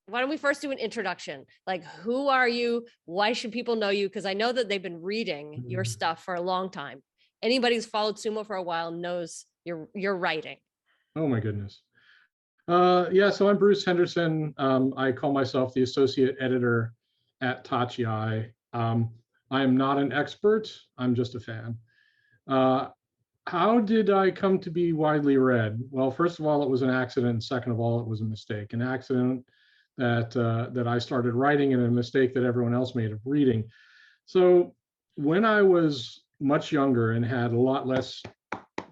why don't we first do an introduction? Like, who are you? Why should people know you? Because I know that they've been reading your stuff for a long time. Anybody who's followed sumo for a while knows your writing. Oh my goodness. Yeah, so I'm Bruce Henderson. I call myself the associate editor at Tachiai. I am not an expert. I'm just a fan. How did I come to be widely read? Well, first of all, it was an accident. Second of all, it was a mistake. An accident that I started writing, and a mistake that everyone else made of reading. So when I was much younger and had a lot less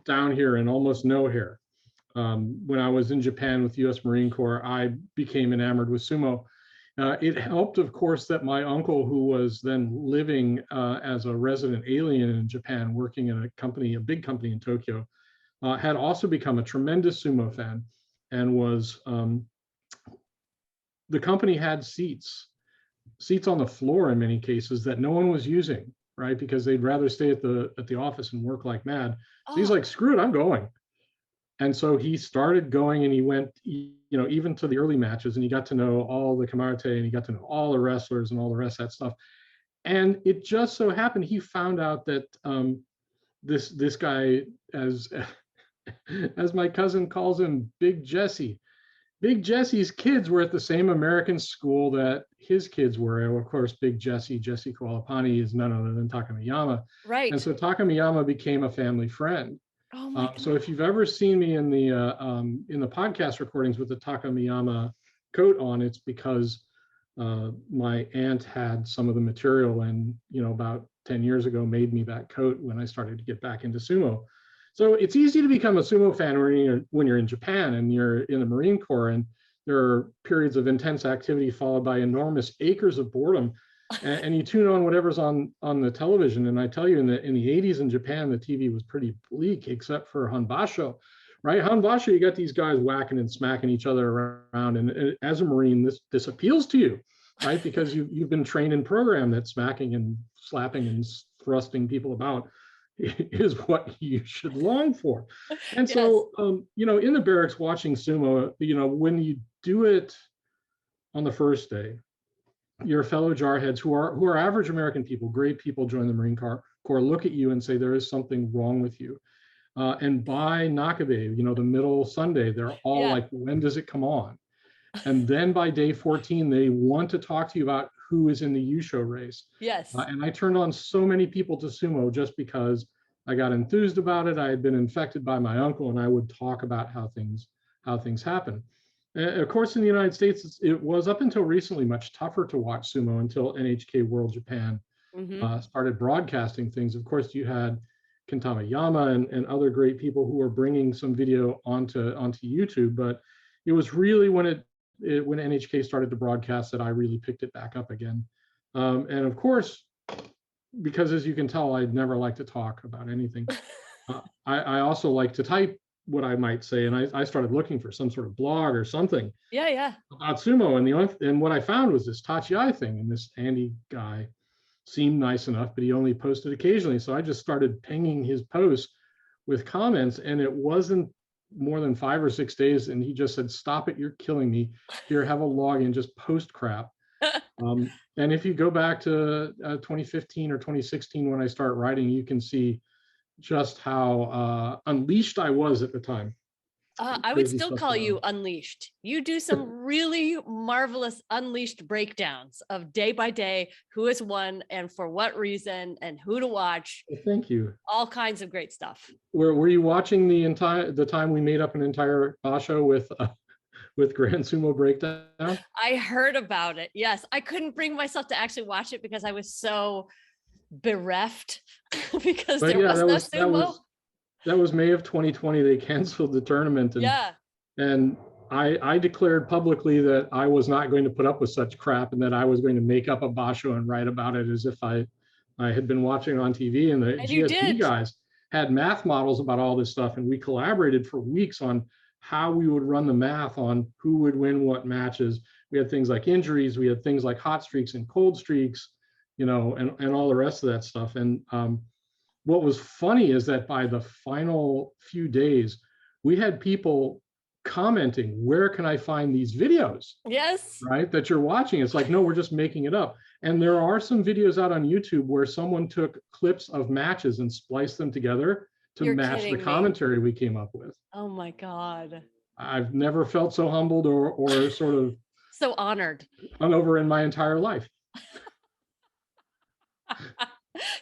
down here and almost no hair, when I was in Japan with US Marine Corps, I became enamored with sumo. It helped, of course, that my uncle, who was then living as a resident alien in Japan, working in a big company in Tokyo, had also become a tremendous sumo fan, and was the company had seats on the floor in many cases that no one was using, right? Because they'd rather stay at the office and work like mad. So he's like, screw it, I'm going. And so he started going, and he went, even to the early matches, and he got to know all the Kamarite, and he got to know all the wrestlers and all the rest of that stuff. And it just so happened he found out that this guy, as my cousin calls him, Big Jesse. Big Jesse's kids were at the same American school that his kids were. And of course, Big Jesse Kualapani, is none other than Takamiyama. Right. And so Takamiyama became a family friend. Oh my God. So if you've ever seen me in the podcast recordings with the Takamiyama coat on, it's because my aunt had some of the material, and about 10 years ago made me that coat when I started to get back into sumo. So it's easy to become a sumo fan when you're in Japan and you're in the Marine Corps, and there are periods of intense activity followed by enormous acres of boredom, and you tune on whatever's on the television. And I tell you, in the 80s in Japan, the TV was pretty bleak, except for Hanbasho, right? Hanbasho, you got these guys whacking and smacking each other around, and as a Marine, this appeals to you, right? Because you've been trained and programmed that smacking and slapping and thrusting people about is what you should long for. And so, in the barracks watching sumo, when you do it on the first day, your fellow jarheads who are average American people, great people, join the Marine Corps, look at you and say there is something wrong with you. And by Nakabe, the middle Sunday, they're all like, when does it come on? And then by day 14, they want to talk to you about who is in the Yusho race. Yes. And I turned on so many people to sumo just because I got enthused about it. I had been infected by my uncle, and I would talk about how things happen. Of course, in the United States, it was up until recently much tougher to watch sumo until NHK World Japan started broadcasting things. Of course, you had Kentama Yama and other great people who were bringing some video onto YouTube, but it was really when NHK started to broadcast that I really picked it back up again. And of course, because as you can tell, I'd never like to talk about anything. I also like to type what I might say, and I started looking for some sort of blog or something about sumo, and what I found was this Tachiai thing, and this Andy guy seemed nice enough, but he only posted occasionally. So I just started pinging his posts with comments, and it wasn't more than 5 or 6 days, and he just said, "Stop it, you're killing me. Here, have a login, just post crap." And if you go back to 2015 or 2016 when I start writing, you can see just how unleashed I was at the time. I would still call you unleashed. You do some really marvelous unleashed breakdowns of day by day, who has won and for what reason and who to watch. Thank you. All kinds of great stuff. Were you watching the time we made up an entire basho with Grand Sumo Breakdown? I heard about it. Yes, I couldn't bring myself to actually watch it because I was so bereft because there was no sumo. That was May of 2020. They canceled the tournament. And I declared publicly that I was not going to put up with such crap, and that I was going to make up a basho and write about it as if I had been watching it on TV. And the GSP guys had math models about all this stuff, and we collaborated for weeks on how we would run the math on who would win what matches. We had things like injuries, we had things like hot streaks and cold streaks, and all the rest of that stuff. And what was funny is that by the final few days, we had people commenting, where can I find these videos? Yes. Right, that you're watching. It's like, no, we're just making it up. And there are some videos out on YouTube where someone took clips of matches and spliced them together to You're match the kidding me. commentary we came up with. Oh my God. I've never felt so humbled or sort of So honored. hung over in my entire life.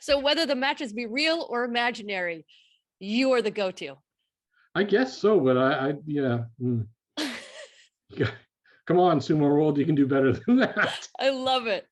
So whether the matches be real or imaginary, you are the go-to. I guess so, but yeah. Come on, Sumo World, you can do better than that. I love it.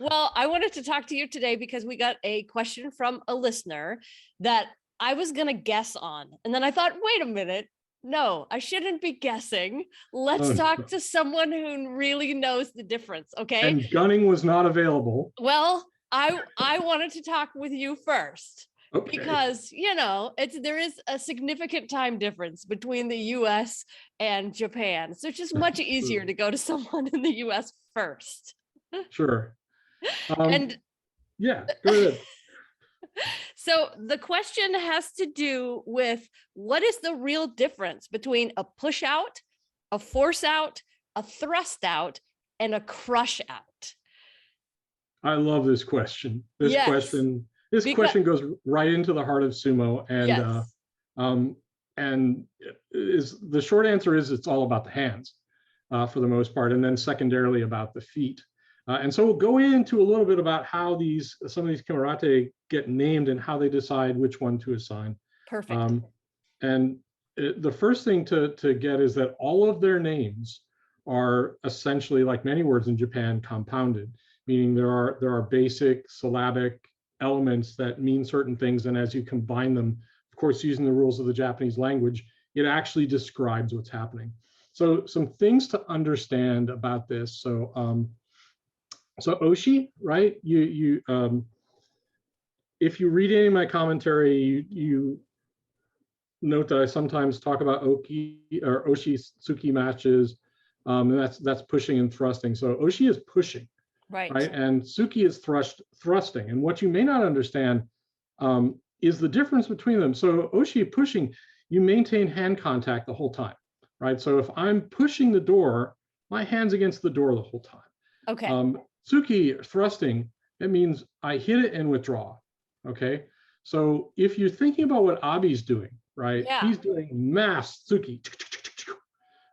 Well, I wanted to talk to you today because we got a question from a listener that I was going to guess on. And then I thought, wait a minute. No, I shouldn't be guessing. Let's talk to someone who really knows the difference. Okay. And gunning was not available. Well, I wanted to talk with you first. Okay. Because, there is a significant time difference between the US and Japan. So it's just much easier to go to someone in the US first. Sure. And yeah, go ahead. So the question has to do with what is the real difference between a push out, a force out, a thrust out, and a crush out? I love this question. This Yes. question goes right into the heart of sumo, and Yes. And is the short answer is it's all about the hands for the most part, and then secondarily about the feet. And so we'll go into a little bit about how some of these kimarate get named and how they decide which one to assign. Perfect. The first thing to get is that all of their names are essentially, like many words in Japan, compounded, meaning there are basic syllabic elements that mean certain things, and as you combine them, of course, using the rules of the Japanese language, it actually describes what's happening. So some things to understand about this. So oshi, right? You if you read any of my commentary, you note that I sometimes talk about oki or oshi tsuki matches, and that's pushing and thrusting. So oshi is pushing, right? And tsuki is thrusting. And what you may not understand is the difference between them. So oshi pushing, you maintain hand contact the whole time, right? So if I'm pushing the door, my hand's against the door the whole time. Okay. Tsuki, thrusting, it means I hit it and withdraw, okay? So if you're thinking about what Abi's doing, right? Yeah. He's doing mass tsuki,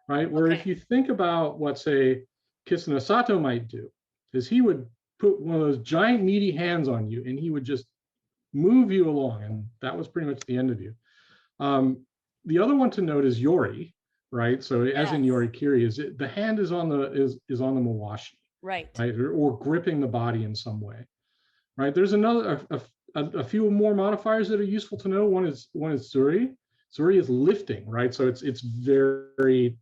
right? Where if you think about what, say, Kisuna Sato might do, is he would put one of those giant meaty hands on you and he would just move you along, and that was pretty much the end of you. The other one to note is yori, right? So as in yorikiri, the hand is on the mawashi, right? Or gripping the body in some way, right? There's a few more modifiers that are useful to know. One is suri. Suri is lifting, right? So it's very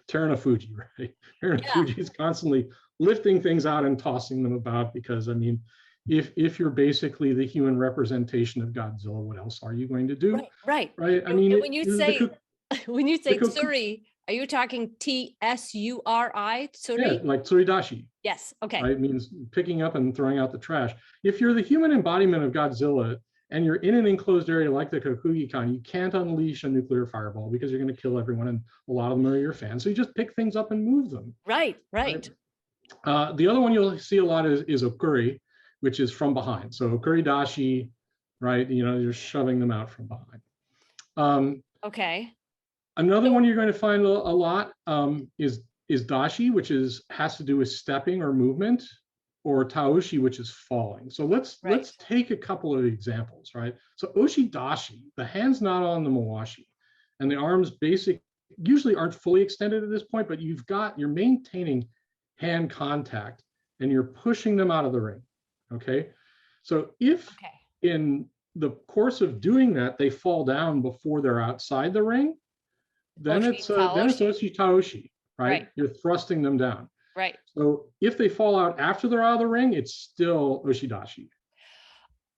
Terunofuji, right? Terunofuji is constantly lifting things out and tossing them about, because I mean, if you're basically the human representation of Godzilla, what else are you going to do? Right. I mean, when you say tsuri, are you talking tsuri? Tsuri? Yeah, like tsuridashi. Yes. Okay. Right? It means picking up and throwing out the trash. If you're the human embodiment of Godzilla and you're in an enclosed area like the Kokugikan, you can't unleash a nuclear fireball because you're going to kill everyone, and a lot of them are your fans. So you just pick things up and move them. Right. The other one you'll see a lot is okuri, which is from behind. So okuri dashi, right? You're shoving them out from behind. Okay. Another one you're going to find a lot is dashi, which has to do with stepping or movement, or taoshi, which is falling. So let's take a couple of examples, right? So oshi dashi, the hand's not on the mawashi, and the arms usually aren't fully extended at this point, but you're maintaining hand contact and you're pushing them out of the ring. Okay. So if in the course of doing that, they fall down before they're outside the ring, then it's oshi taoshi, right? You're thrusting them down. Right. So if they fall out after they're out of the ring, it's still oshidashi.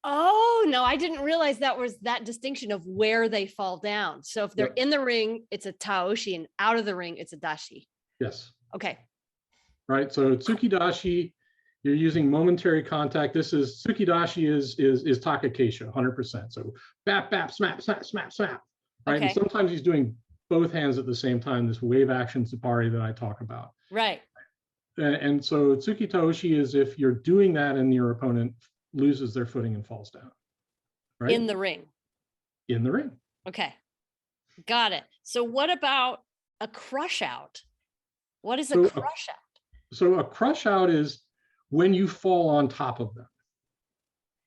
Oh, no, I didn't realize that was that distinction of where they fall down. So if they're in the ring, it's a taoshi, and out of the ring, it's a dashi. Yes. Okay. Right. So tsukidashi, you're using momentary contact. Tsukidashi is takakeisha, 100%. So bap, bap, snap, snap, snap, snap. Right. Okay. And sometimes he's doing both hands at the same time, this wave action tsupari that I talk about. Right. And so Tsukita Oshi is if you're doing that and your opponent loses their footing and falls down. Right? In the ring. In the ring. Okay. Got it. So what about a crush out? What is a crush out? So a crush out is when you fall on top of them.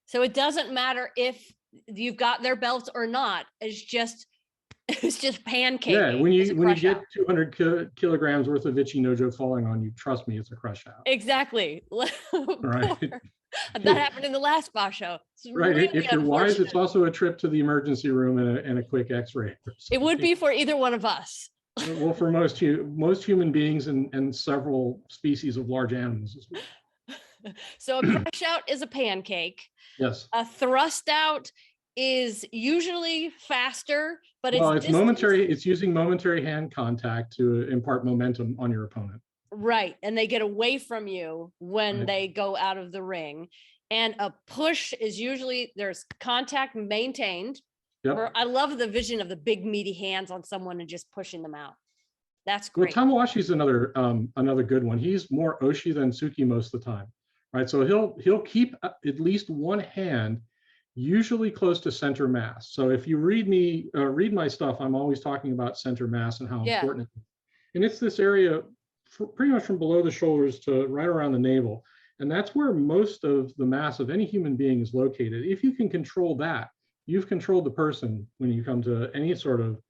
So it doesn't matter if you've got their belts or not. It's just pancake. Yeah, when you get 200 kilograms worth of Ichi Nojo falling on you, trust me, it's a crush out. Exactly. Right. That happened in the last basho. Right. Really if you're wise, it's also a trip to the emergency room and a quick X-ray. It would be for either one of us. Well, for most human beings and several species of large animals as well. So a crush out is a pancake. Yes. A thrust out is usually faster, but it's momentary. It's using momentary hand contact to impart momentum on your opponent. Right. And they get away from you when they go out of the ring. And a push is usually there's contact maintained. Yep. Or I love the vision of the big meaty hands on someone and just pushing them out. That's great. Well, Tamawashi's another good one. He's more Oshi than Tsuki most of the time. Right. So he'll keep at least one hand usually close to center mass. So if you read my stuff, I'm always talking about center mass and how important it is. And it's this area pretty much from below the shoulders to right around the navel. And that's where most of the mass of any human being is located. If you can control that, you've controlled the person when you come to any sort of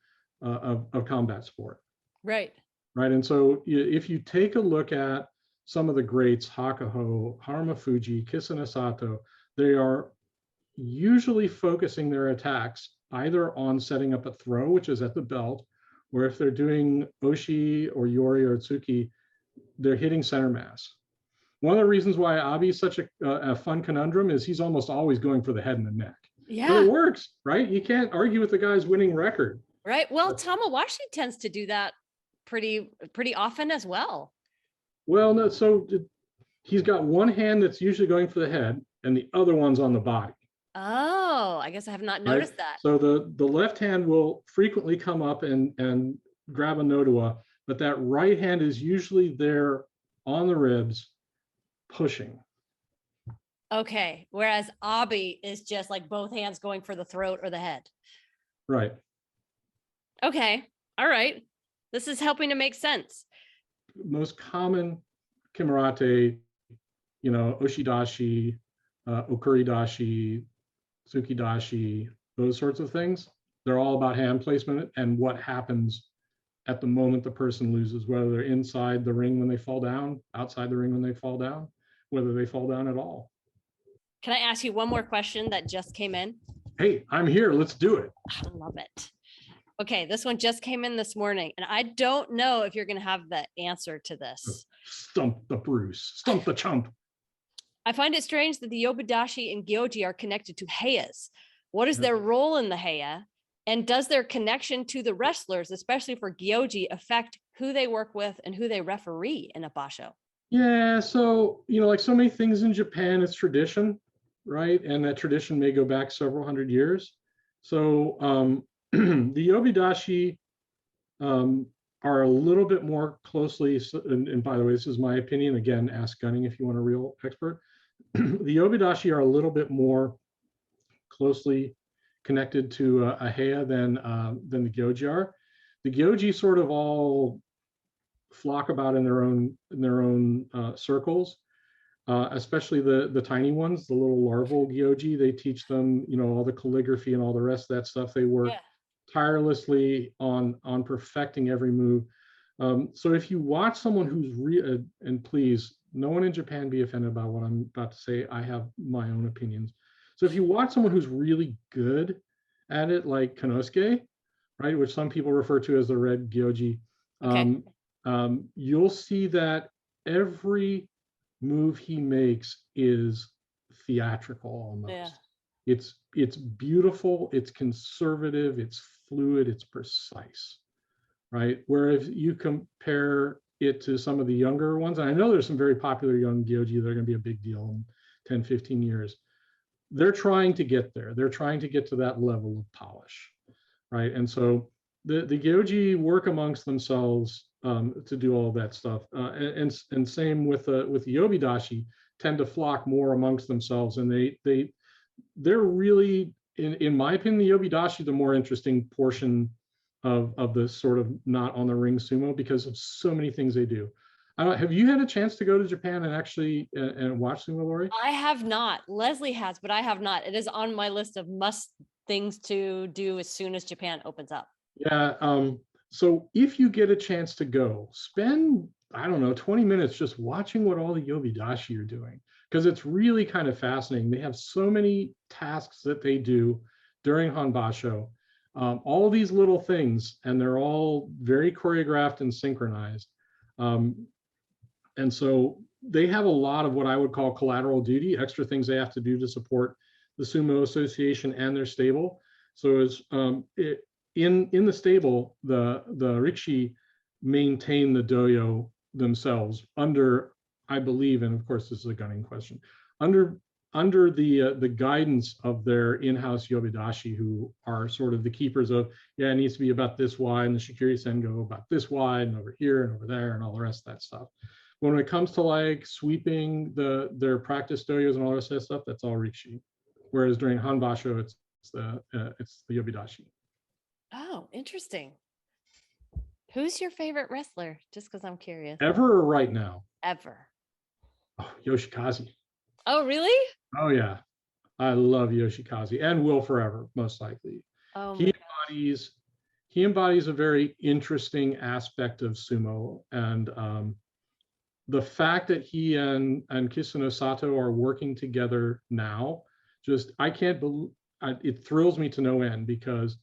combat sport. Right. Right. And so if you take a look at some of the greats, Hakuho, Harumafuji, Kisane Sato, they are usually focusing their attacks either on setting up a throw, which is at the belt, or if they're doing Oshi or Yori or Tsuki, they're hitting center mass. One of the reasons why Abi is such a fun conundrum is he's almost always going for the head and the neck. Yeah. But it works, right? You can't argue with the guy's winning record. Right. Well, Tamawashi tends to do that pretty often as well. Well, no, so he's got one hand that's usually going for the head and the other one's on the body. Oh, I guess I have not noticed that. So the left hand will frequently come up and grab a Nodowa, but that right hand is usually there on the ribs pushing. Okay. Whereas Abi is just like both hands going for the throat or the head. Right. Okay. All right. This is helping to make sense. Most common Kimarate, Oshidashi, Okuridashi, Tsukidashi, those sorts of things. They're all about hand placement and what happens at the moment the person loses, whether they're inside the ring when they fall down, outside the ring when they fall down, whether they fall down at all. Can I ask you one more question that just came in? Hey, I'm here. Let's do it. I love it. Okay, this one just came in this morning, and I don't know if you're going to have the answer to this. Stump the Bruce. Stump the chump. I find it strange that the Yobidashi and Gyoji are connected to heyas. What is their role in the heya? And does their connection to the wrestlers, especially for Gyoji, affect who they work with and who they referee in a basho? Yeah, so, like so many things in Japan, it's tradition, right? And that tradition may go back several hundred years. So the Yobidashi are a little bit more closely, and by the way, this is my opinion, again, ask Gunning if you want a real expert. The Yobidashi are a little bit more closely connected to a heya than the Gyoji are. The Gyoji sort of all flock about in their own circles, especially the tiny ones, the little larval Gyoji. They teach them, all the calligraphy and all the rest of that stuff. They work tirelessly on perfecting every move. So if you watch someone who's and please, no one in Japan be offended about what I'm about to say. I have my own opinions. So if you watch someone who's really good at it, like Konosuke, right, which some people refer to as the red Gyoji, you'll see that every move he makes is theatrical almost. Yeah. It's beautiful, it's conservative, it's fluid, it's precise, right? Whereas you compare it to some of the younger ones, and I know there's some very popular young Gyoji that are going to be a big deal in 10, 15 years. They're trying to get there. They're trying to get to that level of polish, right? And so the gyoji work amongst themselves to do all of that stuff, and same with the yobidashi, tend to flock more amongst themselves, and they're really, in my opinion, the yobidashi the more interesting portion of the sort of not on the ring sumo, because of so many things they do. Have you had a chance to go to Japan and actually and watch sumo, Lori? I have not. Leslie has, but I have not. It is on my list of must things to do as soon as Japan opens up. Yeah. So if you get a chance to go, spend, I don't know, 20 minutes just watching what all the yobidashi are doing, because it's really kind of fascinating. They have so many tasks that they do during Hanbasho, all these little things, and they're all very choreographed and synchronized. And so they have a lot of what I would call collateral duty, extra things they have to do to support the Sumo Association and their stable. So as in the stable, the Rikishi maintain the doyo themselves under, I believe, and of course this is a gunning question, under the guidance of their in-house yobidashi, who are sort of the keepers of, yeah, it needs to be about this wide, and the shikiri sen go about this wide, and over here and over there, and all the rest of that stuff. When it comes to like sweeping their practice doyos and all the rest of that stuff, that's all Rikishi. Whereas during Hanbasho, it's the yobidashi. Oh, interesting. Who's your favorite wrestler? Just because I'm curious. Ever or right now? Ever. Oh, Yoshikaze. Oh, really? Oh yeah, I love Yoshikaze and will forever, most likely. Oh, He embodies a very interesting aspect of sumo, and the fact that he and Kisuno Sato are working together now, just I can't believe it. Thrills me to no end, because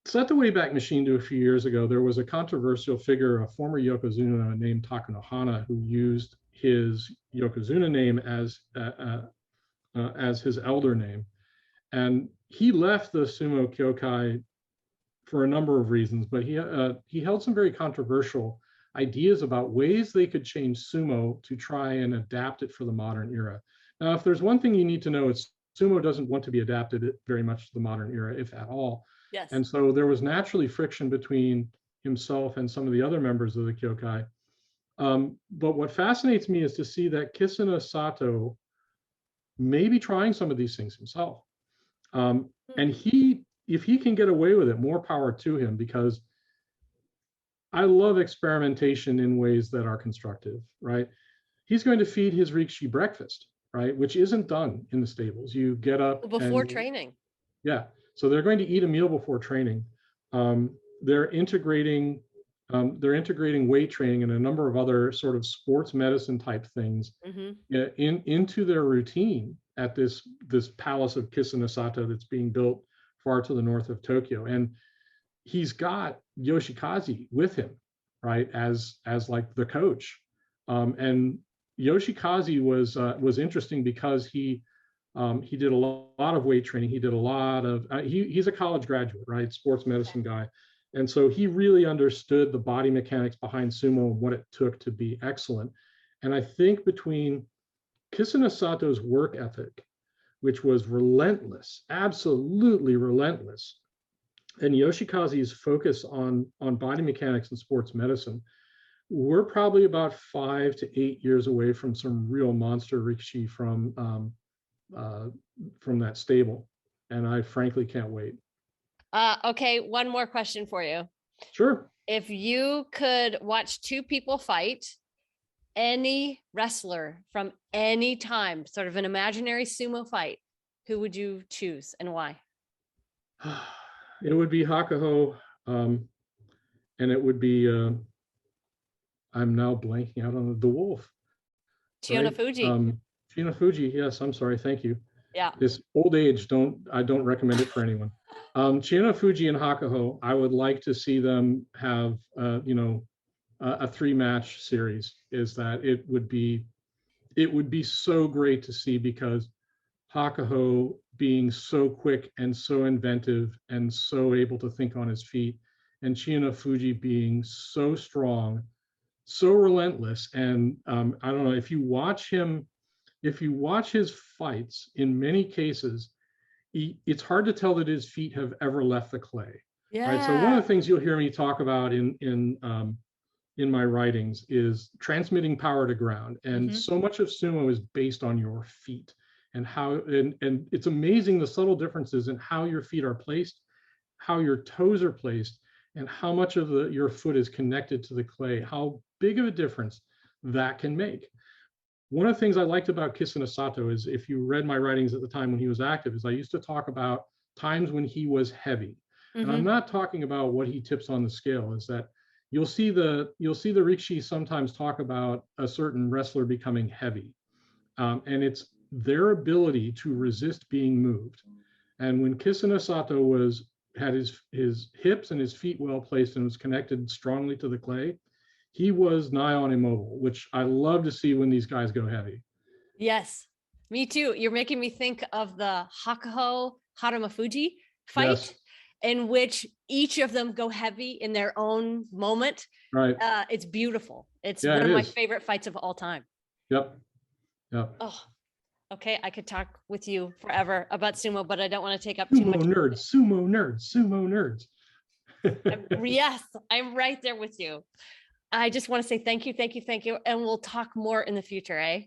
set the Wayback Machine to a few years ago, there was a controversial figure, a former Yokozuna named Takanohana, who used his Yokozuna name as his elder name. And he left the Sumo Kyokai for a number of reasons, but he held some very controversial ideas about ways they could change sumo to try and adapt it for the modern era. Now, if there's one thing you need to know, it's sumo doesn't want to be adapted very much to the modern era, if at all. yes. And so there was naturally friction between himself and some of the other members of the Kyokai. But what fascinates me is to see that Kisuno Sato may be trying some of these things himself. And if he can get away with it, more power to him, because I love experimentation in ways that are constructive, right? He's going to feed his Rikishi breakfast, right? Which isn't done in the stables. You get up before training. Yeah. So they're going to eat a meal before training. They're integrating weight training and a number of other sort of sports medicine type things into their routine at this palace of Kisuno Sato that's being built far to the north of Tokyo. And he's got Yoshikaze with him, right, as like the coach. And Yoshikaze was interesting because he did a lot of weight training. He did a lot of he's a college graduate, right, sports medicine guy. And so he really understood the body mechanics behind sumo and what it took to be excellent. And I think between Kisuno Sato's work ethic, which was relentless, absolutely relentless, and Yoshikaze's focus on body mechanics and sports medicine, we're probably about 5 to 8 years away from some real monster Rikishi from that stable. And I frankly can't wait. Okay, one more question for you. Sure. If you could watch two people fight, any wrestler from any time, sort of an imaginary sumo fight, who would you choose and why? It would be Hakuho, and it would be I'm now blanking out on the wolf. Chiyonofuji. Chiyonofuji, yes, I'm sorry, thank you. Yeah. This old age, I don't recommend it for anyone. Chiyonofuji and Hakuho, I would like to see them have a 3-match series. Is that it would be so great to see, because Hakuho being so quick and so inventive and so able to think on his feet, and Chiyonofuji being so strong, so relentless. And I don't know, if you watch his fights, in many cases, it's hard to tell that his feet have ever left the clay. Yeah. Right. So one of the things you'll hear me talk about in my writings is transmitting power to ground. And so much of sumo is based on your feet and how, and it's amazing the subtle differences in how your feet are placed, how your toes are placed, and how much of your foot is connected to the clay, how big of a difference that can make. One of the things I liked about Kisuna Sato is, if you read my writings at the time when he was active, is I used to talk about times when he was heavy. And I'm not talking about what he tips on the scale, is that you'll see the Rikishi sometimes talk about a certain wrestler becoming heavy. And it's their ability to resist being moved. And when Kisuna Sato had his hips and his feet well placed and was connected strongly to the clay, he was nigh on immobile, which I love to see when these guys go heavy. Yes, me too. You're making me think of the Hakuho Haramafuji fight. Yes. In which each of them go heavy in their own moment. Right. It's beautiful. It's one of my favorite fights of all time. Yep. Oh, okay. I could talk with you forever about sumo, but I don't want to take up too much. Sumo nerds. Yes, I'm right there with you. I just want to say thank you. And we'll talk more in the future, eh?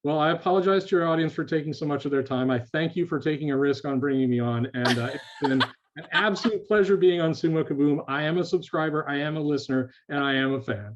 Well, I apologize to your audience for taking so much of their time. I thank you for taking a risk on bringing me on. And it's been an absolute pleasure being on Sumo Kaboom. I am a subscriber, I am a listener, and I am a fan.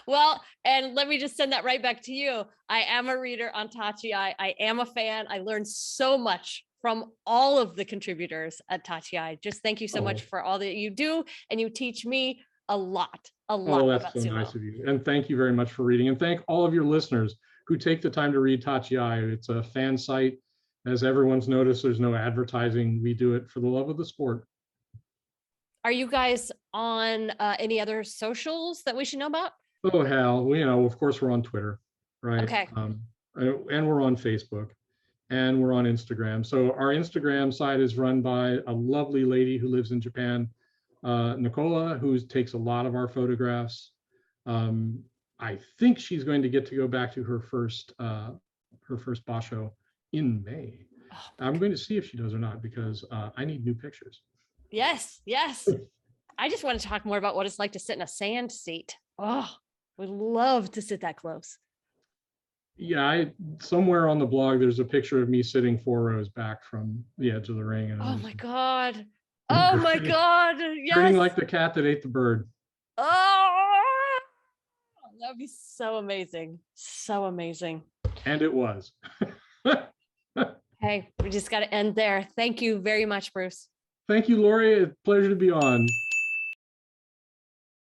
Well, and let me just send that right back to you. I am a reader on Tachiai. I am a fan. I learned so much from all of the contributors at Tachiai. Just thank you so much for all that you do. And you teach me a lot Oh, that's about so sumo. Nice of you. And thank you very much for reading. And thank all of your listeners who take the time to read Tachiai. It's a fan site. As everyone's noticed, there's no advertising. We do it for the love of the sport. Are you guys on any other socials that we should know about? Oh, hell, of course we're on Twitter, right? Okay. And we're on Facebook, and we're on Instagram. So our Instagram site is run by a lovely lady who lives in Japan, Nicola, who takes a lot of our photographs. I think she's going to get to go back to her first basho in May. Oh, I'm going to see if she does or not, because I need new pictures. Yes. I just want to talk more about what it's like to sit in a sand seat. Oh, would love to sit that close. Yeah, somewhere on the blog, there's a picture of me sitting 4 rows back from the edge of the ring. And oh my God. Oh my God. Yes. Grinning like the cat that ate the bird. Oh, that would be so amazing. So amazing. And it was. Hey, we just got to end there. Thank you very much, Bruce. Thank you, Lori. It's a pleasure to be on.